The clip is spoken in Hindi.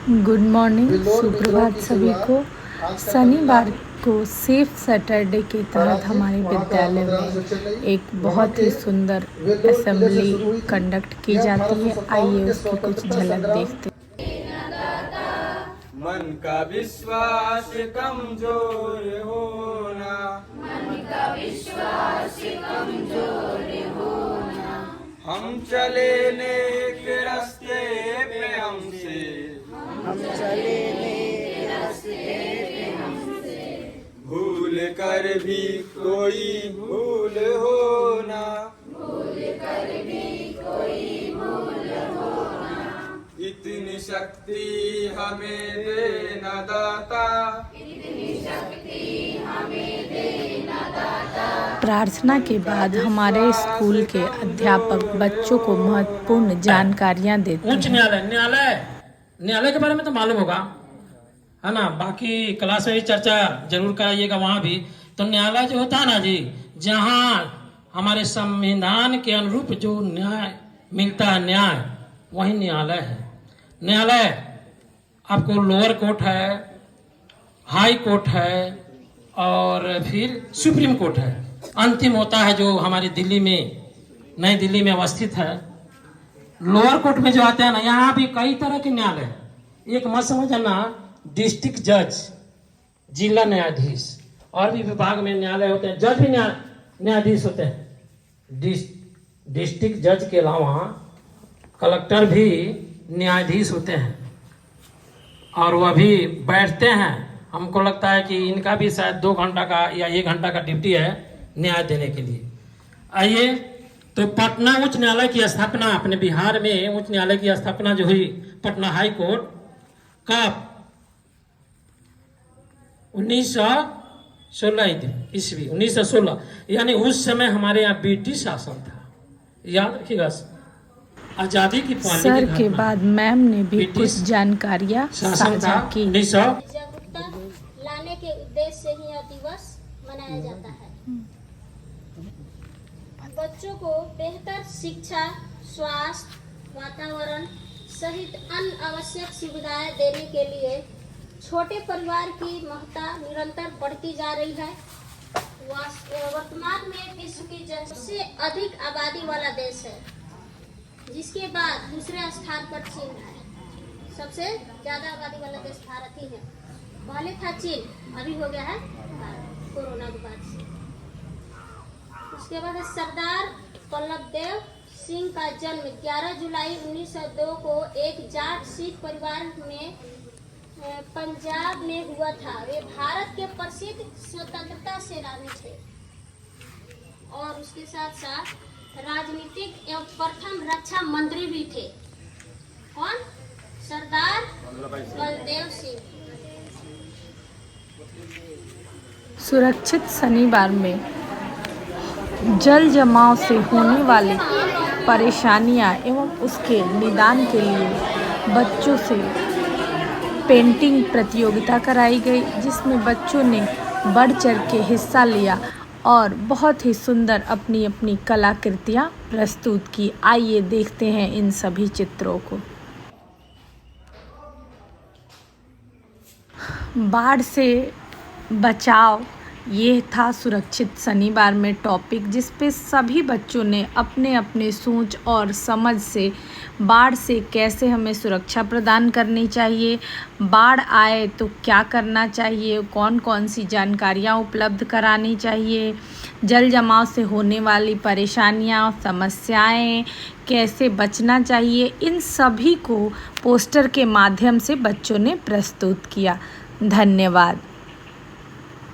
गुड मॉर्निंग, सुप्रभात सभी को। शनिवार को सेफ सैटरडे के तहत हमारे विद्यालय में एक बहुत ही सुंदर असेंबली कंडक्ट की जाती है। आइए उसकी कुछ झलक देखते हैं। मन का विश्वास कमजोर होना, मन का विश्वास कमजोर होना। हम चले नेक रास्ते पे हमसे, हम चले नेक रास्ते पे हमसे। भूल कर भी कोई भूल होना, भूल कर भी कोई भूल होना। इतनी शक्ति हमें देना दाता, इतनी शक्ति हमें देना दाता। प्रार्थना के बाद हमारे स्कूल के अध्यापक बच्चों को महत्वपूर्ण जानकारियां देते हैं। उच्च न्यायालय के बारे में तो मालूम होगा, है ना। बाकी क्लास में भी चर्चा जरूर कराइएगा वहाँ भी। तो न्यायालय जो होता है ना जी, जहाँ हमारे संविधान के अनुरूप जो न्याय मिलता है, न्याय, वही न्यायालय है। न्यायालय आपको लोअर कोर्ट है, हाई कोर्ट है और फिर सुप्रीम कोर्ट है। अंतिम होता है जो हमारी दिल्ली में, नई दिल्ली में अवस्थित है। लोअर कोर्ट में जो आते हैं ना, यहाँ भी कई तरह के न्यायालय है। एक मत समझना, डिस्ट्रिक्ट जज, जिला न्यायाधीश, और भी विभाग में न्यायालय होते हैं। जज भी न्यायाधीश होते हैं। डिस्ट्रिक्ट जज के अलावा कलेक्टर भी न्यायाधीश होते हैं और वह भी बैठते हैं। हमको लगता है कि इनका भी शायद 2 घंटा का या 1 घंटा का ड्यूटी है न्याय देने के लिए। आइए, तो पटना उच्च न्यायालय की स्थापना, अपने बिहार में उच्च न्यायालय की स्थापना जो हुई, पटना हाई कोर्ट का 1916 ईस्वी, 1916, यानी उस समय हमारे यहाँ ब्रिटिश शासन था। याद रखिएगा, आजादी की सर के बाद मैम ने भी कुछ जानकारियां साझा की। जागरूकता लाने के उद्देश्य से ही यह दिवस मनाया जाता है। बच्चों को बेहतर शिक्षा, स्वास्थ्य, वातावरण सहित अन्य आवश्यक सुविधाएं देने के लिए छोटे परिवार की महत्ता निरंतर बढ़ती जा रही है। वर्तमान में विश्व की सबसे अधिक आबादी वाला देश है, जिसके बाद दूसरे स्थान पर चीन है। सबसे ज्यादा आबादी वाला देश भारत ही है। पहले था चीन, अभी हो गया है भारत, कोरोना के बाद से। उसके बाद सरदार वल्लभ देव सिंह का जन्म 11 जुलाई 1902 को एक जाट सिख परिवार में पंजाब में हुआ था। वे भारत के प्रसिद्ध स्वतंत्रता सेनानी थे और उसके साथ साथ राजनीतिक एवं प्रथम रक्षा मंत्री भी थे। कौन? सरदार बलदेव सिंह। सुरक्षित शनिवार में जल जमाव से होने वाली परेशानियां एवं उसके निदान के लिए बच्चों से पेंटिंग प्रतियोगिता कराई गई, जिसमें बच्चों ने बढ़ चढ़ के हिस्सा लिया और बहुत ही सुंदर अपनी अपनी कलाकृतियाँ प्रस्तुत की। आइए देखते हैं इन सभी चित्रों को। बाढ़ से बचाव, ये था सुरक्षित शनिवार में टॉपिक, जिस पे सभी बच्चों ने अपने अपने सोच और समझ से बाढ़ से कैसे हमें सुरक्षा प्रदान करनी चाहिए, बाढ़ आए तो क्या करना चाहिए, कौन कौन सी जानकारियाँ उपलब्ध करानी चाहिए, जल जमाव से होने वाली परेशानियाँ, समस्याएं, कैसे बचना चाहिए, इन सभी को पोस्टर के माध्यम से बच्चों ने प्रस्तुत किया। धन्यवाद।